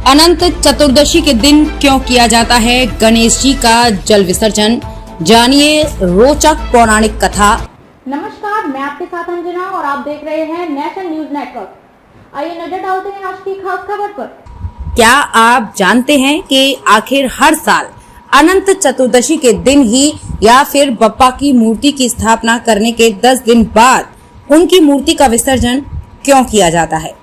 अनंत चतुर्दशी के दिन क्यों किया जाता है गणेश जी का जल विसर्जन, जानिए रोचक पौराणिक कथा। नमस्कार, मैं आपके साथ अंजना और आप देख रहे हैं नेशनल न्यूज नेटवर्क। आइए नजर डालते हैं आज की खास खबर पर। क्या आप जानते हैं कि आखिर हर साल अनंत चतुर्दशी के दिन ही या फिर बप्पा की मूर्ति की स्थापना करने के 10 दिन बाद उनकी मूर्ति का विसर्जन क्यों किया जाता है।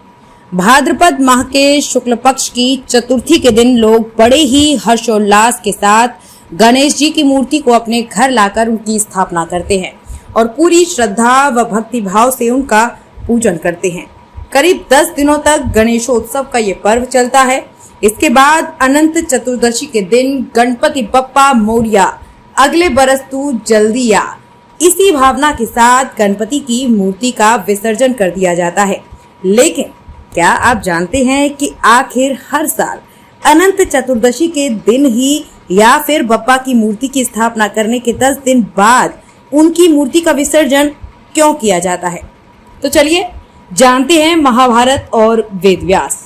भाद्रपद माह के शुक्ल पक्ष की चतुर्थी के दिन लोग बड़े ही हर्षोल्लास के साथ गणेश जी की मूर्ति को अपने घर लाकर उनकी स्थापना करते हैं और पूरी श्रद्धा व भक्ति भाव से उनका पूजन करते हैं। करीब 10 दिनों तक गणेशोत्सव का ये पर्व चलता है। इसके बाद अनंत चतुर्दशी के दिन गणपति बप्पा मोरिया, अगले बरस तू जल्दी आ, इसी भावना के साथ गणपति की मूर्ति का विसर्जन कर दिया जाता है। लेकिन क्या आप जानते हैं कि आखिर हर साल अनंत चतुर्दशी के दिन ही या फिर बप्पा की मूर्ति की स्थापना करने के 10 दिन बाद उनकी मूर्ति का विसर्जन क्यों किया जाता है? तो चलिए जानते हैं महाभारत और वेदव्यास।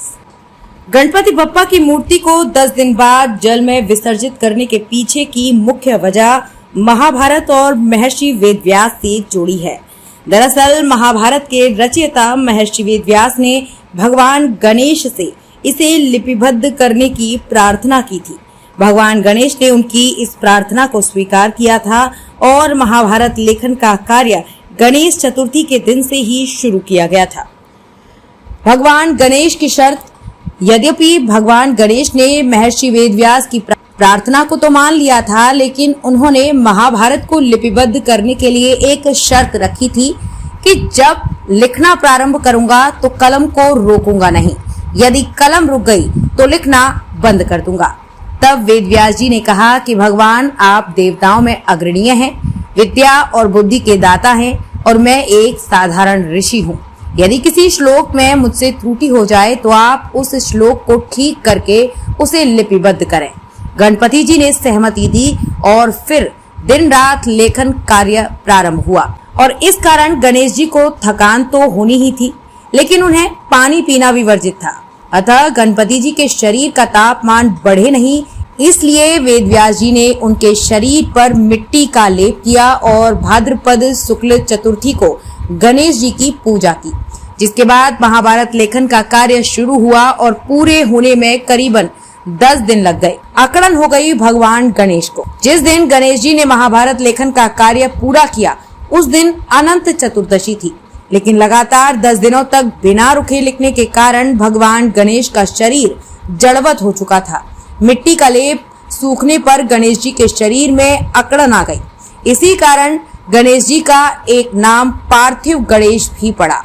गणपति बप्पा की मूर्ति को 10 दिन बाद जल में विसर्जित करने के पीछे की मुख्य वजह महाभारत और महर्षि वेदव्यास से जुड़ी है। दरअसल महाभारत के रचयिता महर्षि वेदव्यास ने भगवान गणेश से इसे लिपिबद्ध करने की प्रार्थना की थी। भगवान गणेश ने उनकी इस प्रार्थना को स्वीकार किया था और महाभारत लेखन का कार्य गणेश चतुर्थी के दिन से ही शुरू किया गया था। भगवान गणेश की शर्त। यद्यपि भगवान गणेश ने महर्षि वेदव्यास की प्रार्थना को तो मान लिया था, लेकिन उन्होंने महाभारत को लिपिबद्ध करने के लिए एक शर्त रखी थी कि जब लिखना प्रारंभ करूंगा तो कलम को रोकूंगा नहीं, यदि कलम रुक गई तो लिखना बंद कर दूंगा। तब वेदव्यास जी ने कहा कि भगवान, आप देवताओं में अग्रणीय हैं, विद्या और बुद्धि के दाता हैं और मैं एक साधारण ऋषि हूँ। यदि किसी श्लोक में मुझसे त्रुटि हो जाए तो आप उस श्लोक को ठीक करके उसे लिपिबद्ध करें। गणपति जी ने सहमति दी और फिर दिन रात लेखन कार्य प्रारंभ हुआ और इस कारण गणेश जी को थकान तो होनी ही थी, लेकिन उन्हें पानी पीना भी वर्जित था। अतः गणपति जी के शरीर का तापमान बढ़े नहीं, इसलिए वेदव्यास जी ने उनके शरीर पर मिट्टी का लेप किया और भाद्रपद शुक्ल चतुर्थी को गणेश जी की पूजा की। जिसके बाद महाभारत लेखन का कार्य शुरू हुआ और पूरे होने में करीबन 10 दिन लग गए। अकड़न हो गई भगवान गणेश को। जिस दिन गणेश जी ने महाभारत लेखन का कार्य पूरा किया उस दिन अनंत चतुर्दशी थी, लेकिन लगातार 10 दिनों तक बिना रुके लिखने के कारण भगवान गणेश का शरीर जड़वत हो चुका था। मिट्टी का लेप सूखने पर गणेश जी के शरीर में अकड़न आ गई। इसी कारण गणेश जी का एक नाम पार्थिव गणेश भी पड़ा।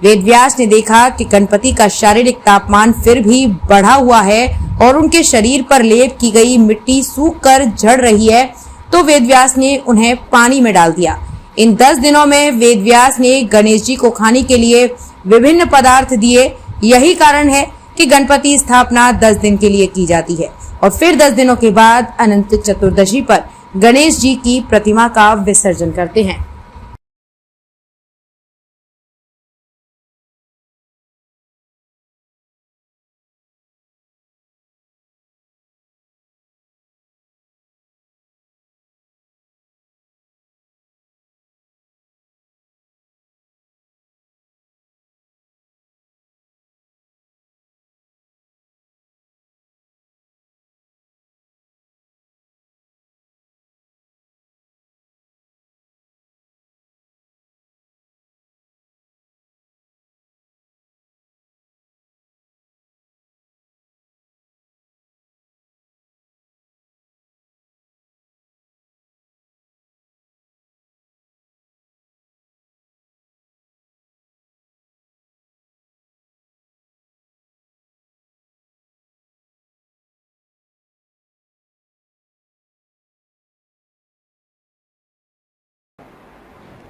वेदव्यास ने देखा कि गणपति का शारीरिक तापमान फिर भी बढ़ा हुआ है और उनके शरीर पर लेप की गई मिट्टी सूखकर झड़ रही है, तो वेदव्यास ने उन्हें पानी में डाल दिया। इन 10 दिनों में वेदव्यास ने गणेश जी को खाने के लिए विभिन्न पदार्थ दिए। यही कारण है कि गणपति स्थापना 10 दिन के लिए की जाती है और फिर 10 दिनों के बाद अनंत चतुर्दशी पर गणेश जी की प्रतिमा का विसर्जन करते हैं।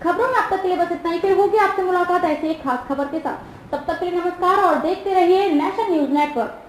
खबरों में अब तक के लिए बस इतना ही। फिर होगी आपसे मुलाकात ऐसी एक खास खबर के साथ। तब तक के लिए नमस्कार और देखते रहिए नेशनल न्यूज नेटवर्क।